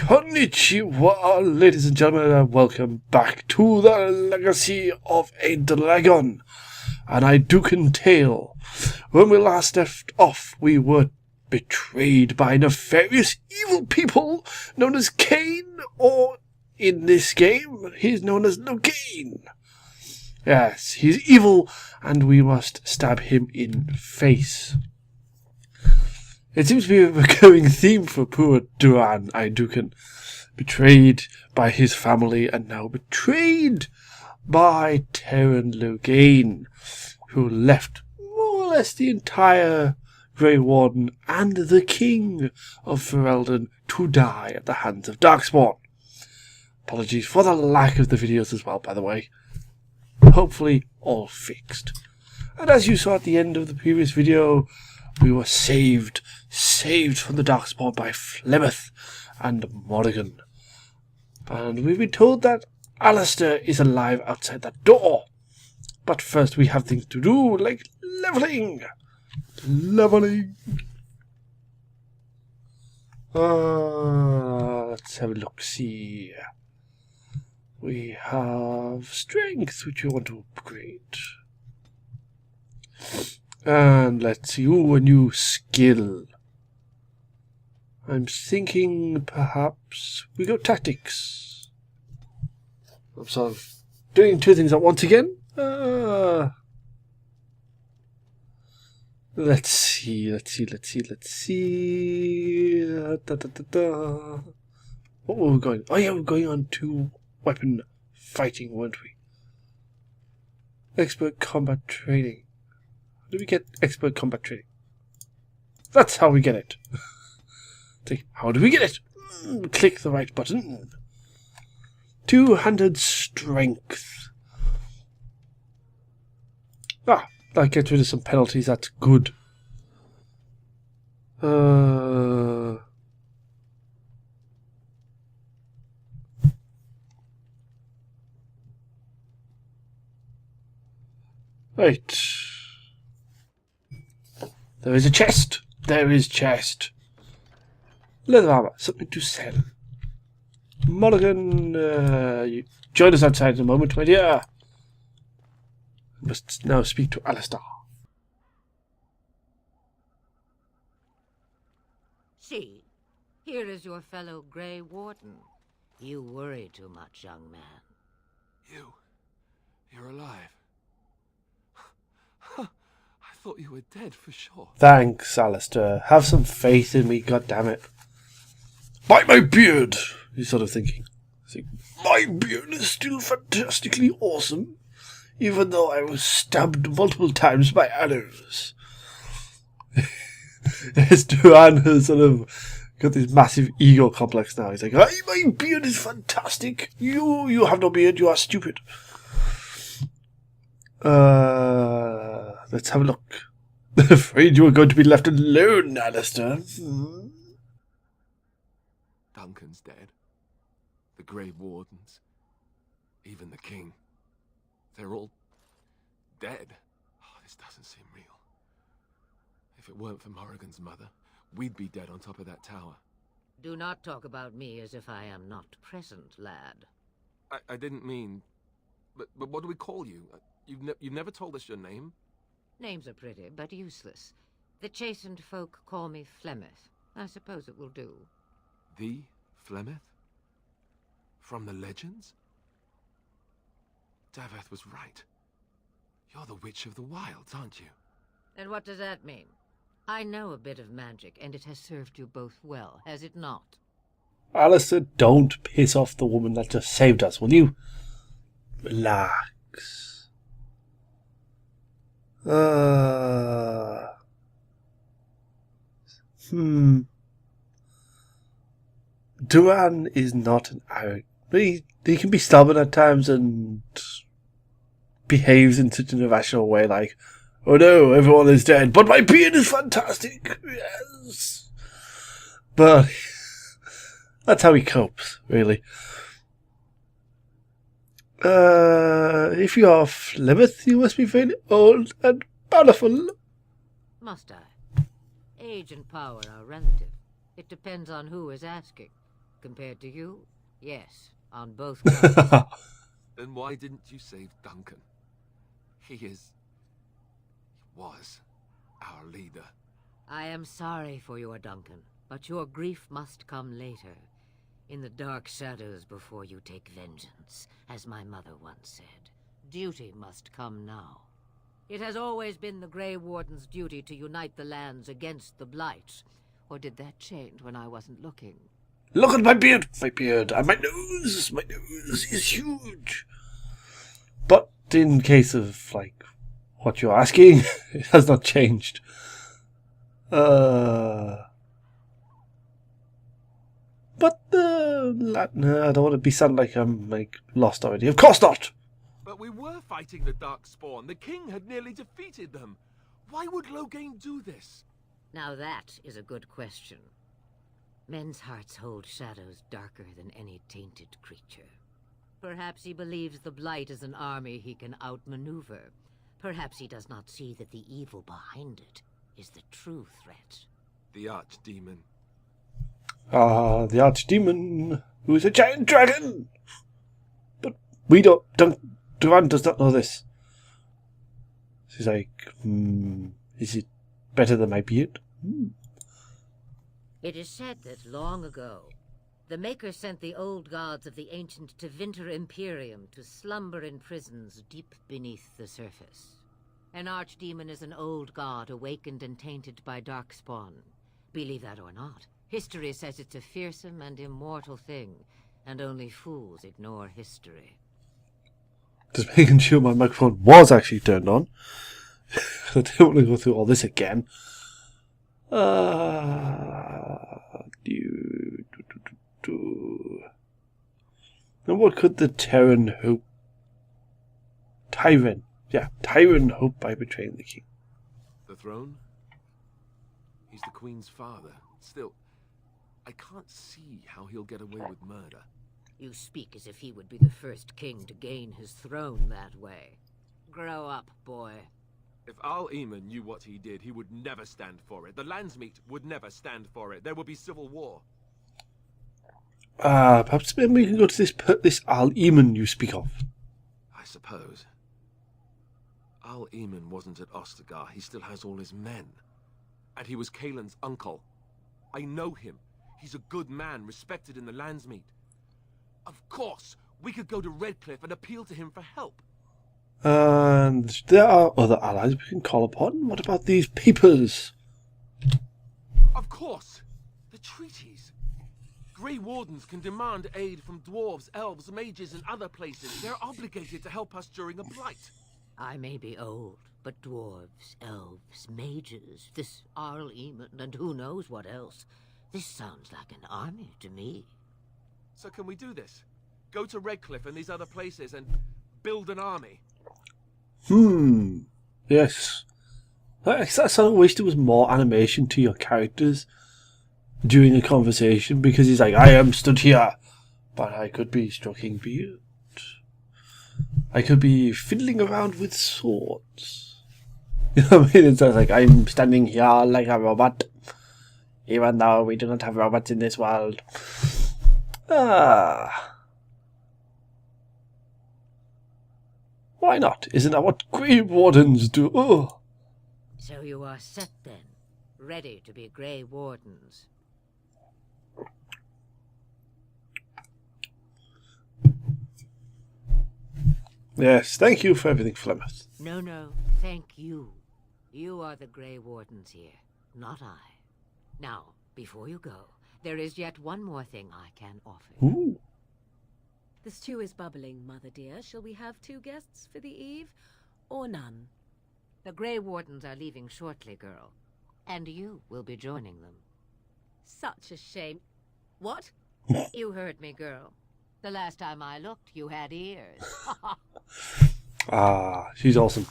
Konnichiwa, ladies and gentlemen, and welcome back to the Legacy of a Dragon, and I do tale. When we last left off, we were betrayed by nefarious evil people known as Cain, or in this game, he's known as Logain. Yes, he's evil, and we must stab him in the face. It seems to be a recurring theme for poor Duran, Idukan. Betrayed by his family and now betrayed by Duran Logain, who left more or less the entire Grey Warden and the King of Ferelden to die at the hands of Darkspawn. Apologies for the lack of the videos as well, by the way. Hopefully all fixed. And as you saw at the end of the previous video, we were saved from the Darkspawn by Flemeth and Morrigan. And we've been told that Alistair is alive outside that door. But first we have things to do, like leveling. Let's have a look-see. We have strength, which we want to upgrade. And let's see, a new skill. I'm thinking perhaps we go tactics. I'm sort of doing two things at once again. Let's see. What were we going? Oh yeah, we're going on to weapon fighting, weren't we? Expert combat training. How do we get expert combat training? That's how we get it. How do we get it? Click the right button. 200 strength. Ah, that gets rid of some penalties. That's good. Right. There is a chest. There is chest. Leather armor. Something to sell. Morrigan, you join us outside in a moment, my dear. I must now speak to Alistair. See, here is your fellow Grey Warden. You worry too much, young man. You're alive. I thought you were dead for sure. Thanks, Alistair. Have some faith in me, goddammit. Bite my beard, he's sort of thinking. My beard is still fantastically awesome, even though I was stabbed multiple times by arrows. Yes, Duran has sort of got this massive ego complex now. He's like, hey, my beard is fantastic. You have no beard, you are stupid. Let's have a look. I'm afraid you are going to be left alone, Alistair. Duncan's dead. The Grey Wardens. Even the King. They're all dead. Oh, this doesn't seem real. If it weren't for Morrigan's mother, we'd be dead on top of that tower. Do not talk about me as if I am not present, lad. I didn't mean... But what do we call you? You've never told us your name? Names are pretty, but useless. The chastened folk call me Flemeth. I suppose it will do. The Flemeth? From the legends? Daveth was right. You're the Witch of the Wilds, aren't you? And what does that mean? I know a bit of magic, and it has served you both well, has it not? Alistair, don't piss off the woman that just saved us, will you? Relax. Duran is not an arrogant. He can be stubborn at times and behaves in such an irrational way, like, oh no, everyone is dead, but my beard is fantastic. Yes. But that's how he copes, really. If you are Flemeth, you must be very old and powerful. Must I? Age and power are relative. It depends on who is asking. compared to you? Yes, on both counts. Then why didn't you save Duncan? He was our leader. I am sorry for your Duncan, but your grief must come later. In the dark shadows before you take vengeance, as my mother once said. Duty must come now. It has always been the Grey Warden's duty to unite the lands against the Blight. Or did that change when I wasn't looking? Look at my beard! My beard! And my nose! My nose is huge! But in case of, like, what you're asking, it has not changed. But no, I don't want to be sound like I'm, like, lost already. Of course not! But we were fighting the Darkspawn. The king had nearly defeated them. Why would Loghain do this? Now that is a good question. Men's hearts hold shadows darker than any tainted creature. Perhaps he believes the Blight is an army he can outmaneuver. Perhaps he does not see that the evil behind it is the true threat. The Archdemon. The Archdemon, who is a giant dragon! But we Duran does not know this. She's like, is it better than my beard? It is said that long ago, the Maker sent the old gods of the ancient Tevinter Imperium to slumber in prisons deep beneath the surface. An archdemon is an old god awakened and tainted by Darkspawn. Believe that or not, history says it's a fearsome and immortal thing, and only fools ignore history. Just making sure my microphone was actually turned on. I don't want to go through all this again. And what could the Terran hope? Tyran hope by betraying the king. The throne? He's the Queen's father. Still, I can't see how he'll get away with murder. You speak as if he would be the first king to gain his throne that way. Grow up, boy. If Al-Eamon knew what he did, he would never stand for it. The Landsmeet would never stand for it. There would be civil war. Perhaps maybe we can go to this Al-Eamon you speak of. I suppose. Al-Eamon wasn't at Ostagar. He still has all his men. And he was Kaelin's uncle. I know him. He's a good man, respected in the Landsmeet. Of course, we could go to Redcliffe and appeal to him for help. And there are other allies we can call upon. What about these papers? Of course! The treaties. Grey Wardens can demand aid from dwarves, elves, mages, and other places. They're obligated to help us during a blight. I may be old, but dwarves, elves, mages, this Al-Eamon, and who knows what else. This sounds like an army to me. So can we do this? Go to Redcliffe and these other places and build an army? Yes. I sort of wish there was more animation to your characters during a conversation, because he's like, I am stood here, but I could be stroking beard. I could be fiddling around with swords. You know what I mean? It's like, I'm standing here like a robot, even though we do not have robots in this world. Why not? Isn't that what Grey Wardens do? Oh. So you are set then, ready to be Grey Wardens. Yes, thank you for everything, Flemeth. No, thank you. You are the Grey Wardens here, not I. Now, before you go, there is yet one more thing I can offer you. Ooh. The stew is bubbling, Mother dear. Shall we have 2 guests for the eve, or none? The Grey Wardens are leaving shortly, girl. And you will be joining them. Such a shame. What? You heard me, girl. The last time I looked, you had ears. She's awesome.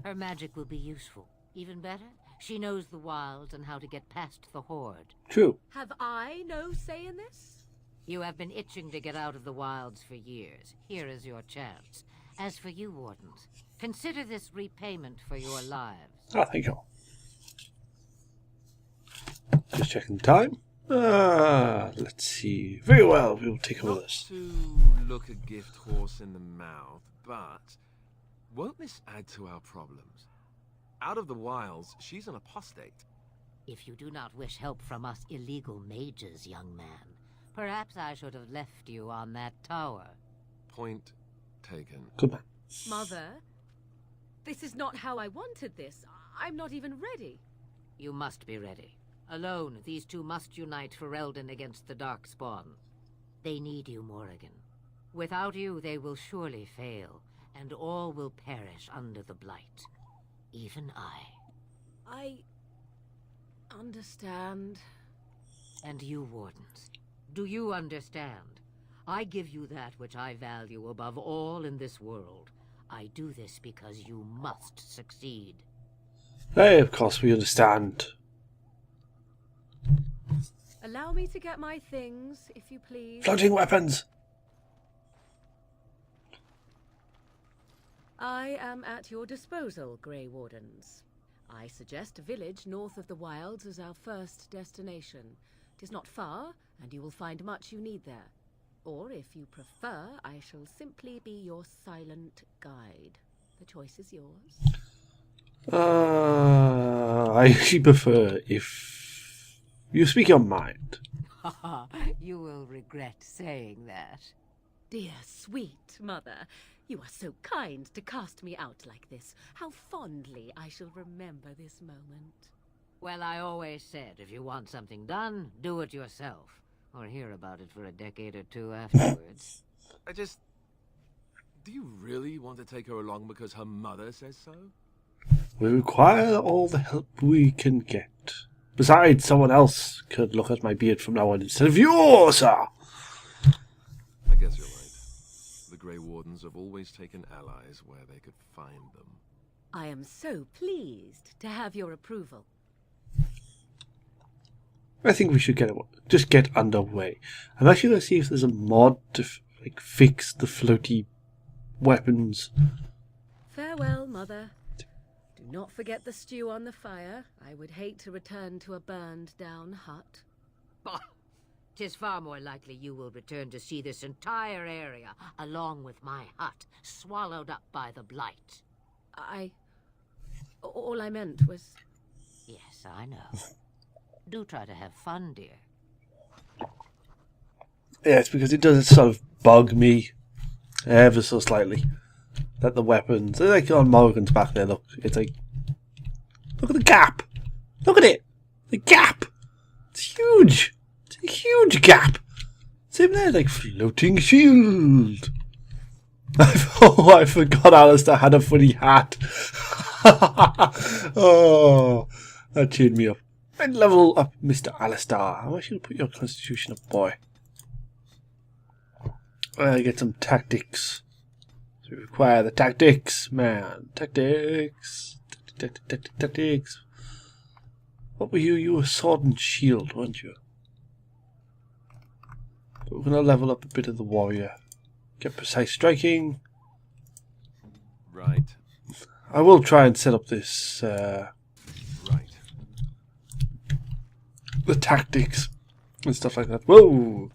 Her magic will be useful. Even better, she knows the wilds and how to get past the Horde. True. Have I no say in this? You have been itching to get out of the wilds for years. Here is your chance. As for you, Wardens, Consider this repayment for your lives. Oh, thank you. Just checking the time. Let's see. Very well, we will take over this. To look a gift horse in the mouth, but won't this add to our problems? Out of the wilds, she's an apostate. If you do not wish help from us illegal mages, young man, perhaps I should have left you on that tower. Point taken. Good man. Mother, this is not how I wanted this. I'm not even ready. You must be ready. Alone, these two must unite for Eldon against the Darkspawn. They need you, Morrigan. Without you, they will surely fail, and all will perish under the Blight. Even I understand. And you, Wardens. Do you understand? I give you that which I value above all in this world. I do this because you must succeed. Hey, of course we understand. Allow me to get my things, if you please. Floating weapons! I am at your disposal, Grey Wardens. I suggest a village north of the wilds as our first destination. It is not far, and you will find much you need there. Or, if you prefer, I shall simply be your silent guide. The choice is yours. I actually prefer if you speak your mind. You will regret saying that. Dear, sweet mother, you are so kind to cast me out like this. How fondly I shall remember this moment. Well, I always said, if you want something done, do it yourself. Or hear about it for a decade or two afterwards. Do you really want to take her along because her mother says so? We require all the help we can get. Besides, someone else could look at my beard from now on instead of you, sir. I guess you're right. The Grey Wardens have always taken allies where they could find them. I am so pleased to have your approval. I think we should just get underway. I'm actually going to see if there's a mod to fix the floaty weapons. Farewell, mother. Do not forget the stew on the fire. I would hate to return to a burned-down hut. Bah! 'Tis far more likely you will return to see this entire area, along with my hut, swallowed up by the Blight. All I meant was... Yes, I know. Do try to have fun, dear. Yes, because it does sort of bug me ever so slightly that the weapons, they're like on Morrigan's back there, look. It's like, look at the gap. Look at it. The gap. It's huge. It's a huge gap. Same there, like floating shield. I forgot Alistair had a funny hat. Oh, that cheered me up. Right, level up, Mr. Alistair. How much you put your constitution up, boy? Get some tactics. So we require the tactics, man. Tactics. Tactics. What were you? You were sword and shield, weren't you? But we're going to level up a bit of the warrior. Get precise striking. Right. I will try and set up this... Right. the tactics and stuff like that. Whoa!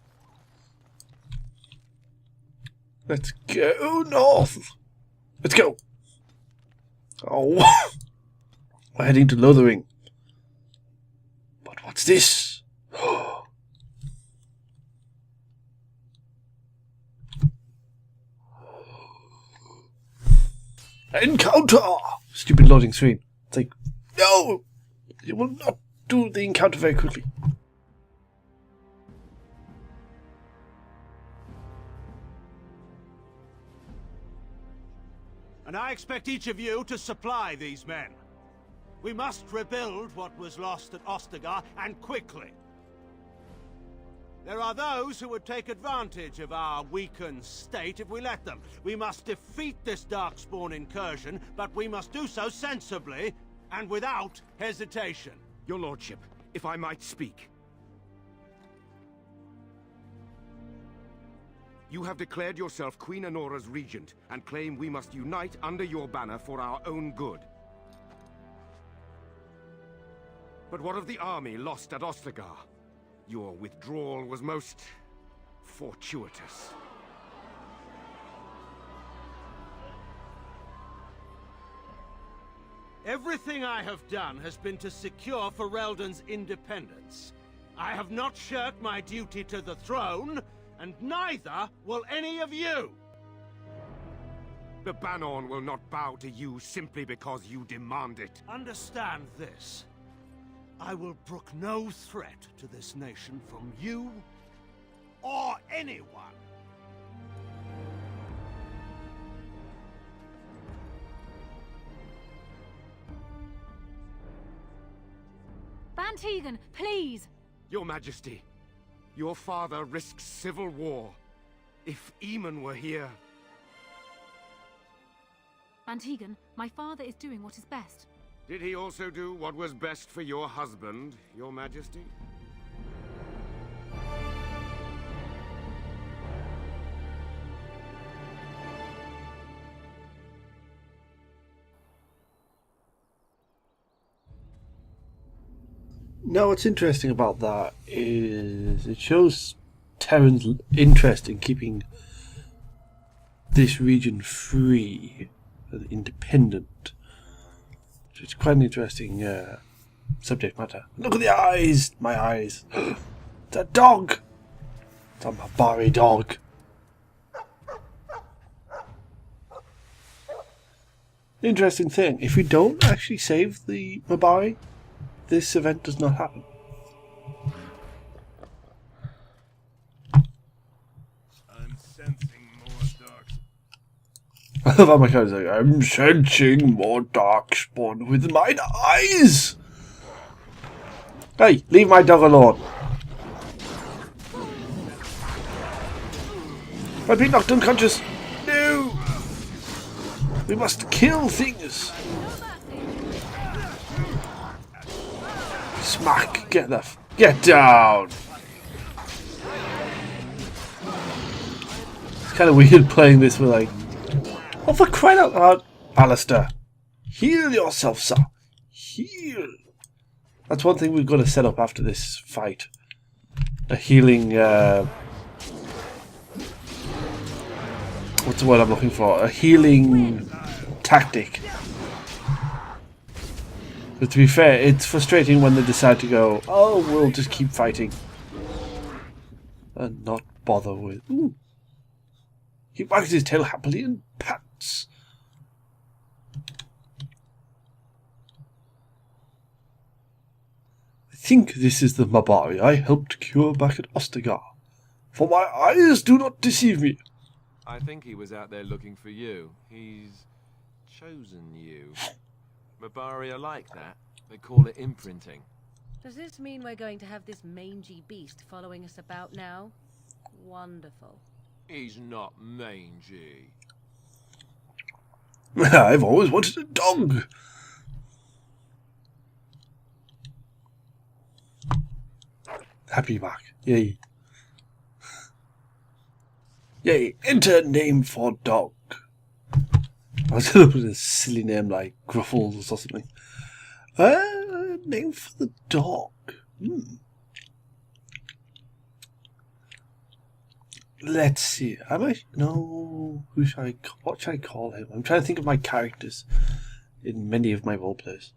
Let's go north! Let's go! Oh! We're heading to Lothering. But what's this? Encounter! Stupid loading screen. It's like, no! You will not do the encounter very quickly. And I expect each of you to supply these men. We must rebuild what was lost at Ostagar, and quickly. There are those who would take advantage of our weakened state if we let them. We must defeat this Darkspawn incursion, but we must do so sensibly and without hesitation. Your lordship, if I might speak. You have declared yourself Queen Honora's regent, and claim we must unite under your banner for our own good. But what of the army lost at Ostagar? Your withdrawal was most fortuitous. Everything I have done has been to secure Ferelden's independence. I have not shirked my duty to the throne, and neither will any of you! The Banorn will not bow to you simply because you demand it. Understand this. I will brook no threat to this nation from you or anyone. Van Tegan, please! Your Majesty, your father risks civil war. If Eamon were here... Van Tegan, my father is doing what is best. Did he also do what was best for your husband, Your Majesty? Now, what's interesting about that is it shows Terran's interest in keeping this region free and independent. So it's quite an interesting subject matter. Look at the eyes! My eyes! It's a dog! It's a Mabari dog. Interesting thing, if we don't actually save the Mabari, this event does not happen. I'm sensing more dark. I love how my character's like, I'm sensing more darkspawn with mine eyes! Hey, leave my dog alone. I've been knocked unconscious. No! We must kill things. Smack! Get down! It's kind of weird playing this with like, oh, for crying out loud, Alistair, heal yourself, sir. Heal. That's one thing we've got to set up after this fight. A healing. What's the word I'm looking for? A healing tactic. But to be fair, it's frustrating when they decide to go, oh, we'll just keep fighting. And not bother with... Ooh. He wags his tail happily and pats. I think this is the Mabari I helped cure back at Ostagar. For my eyes do not deceive me. I think he was out there looking for you. He's chosen you. Mabari are like that. They call it imprinting. Does this mean we're going to have this mangy beast following us about now? Wonderful. He's not mangy. I've always wanted a dog. Happy back. Yay. Yay. Enter name for dog. I was going to put a silly name like Gruffles or something. Name for the dog. Let's see. What should I call him? I'm trying to think of my characters in many of my roleplays.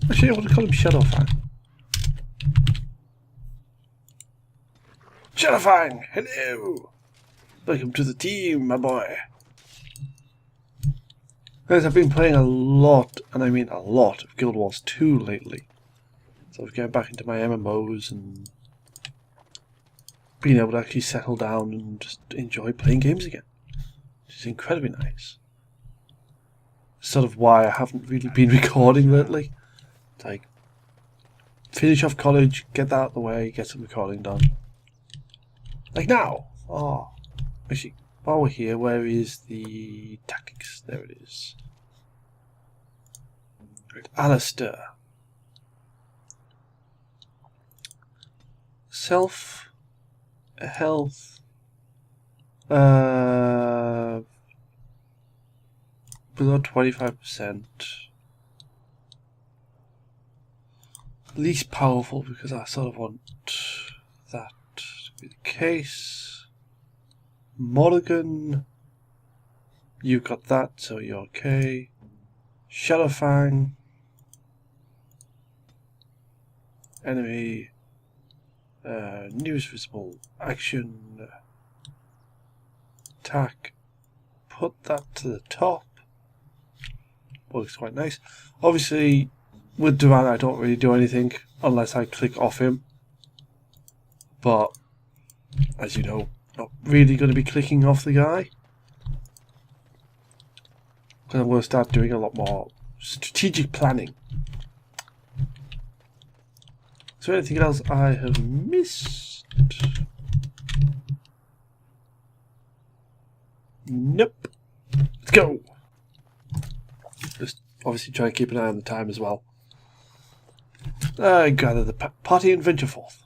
Actually, I want to call him Shadowfang. Shadowfang, hello! Welcome to the team, my boy. Guys, I've been playing a lot, and I mean a lot, of Guild Wars 2 lately. So I've getting back into my MMOs and being able to actually settle down and just enjoy playing games again. Which is incredibly nice. Sort of why I haven't really been recording lately. It's like, finish off college, get that out of the way, get some recording done. Like now. Oh, actually, while we're here, where is the tactics? There it is. Right, Alistair. Self, health, below 25%. Least powerful, because I sort of want that to be the case. Morrigan, you've got that, so you're okay. Shadowfang, enemy, news visible, action, attack, put that to the top. Works quite nice. Obviously, with Duran I don't really do anything unless I click off him. But, as you know, not really going to be clicking off the guy. Because I'm going to start doing a lot more strategic planning. Is there anything else I have missed? Nope. Let's go. Just obviously try and keep an eye on the time as well. Gather the party and venture forth.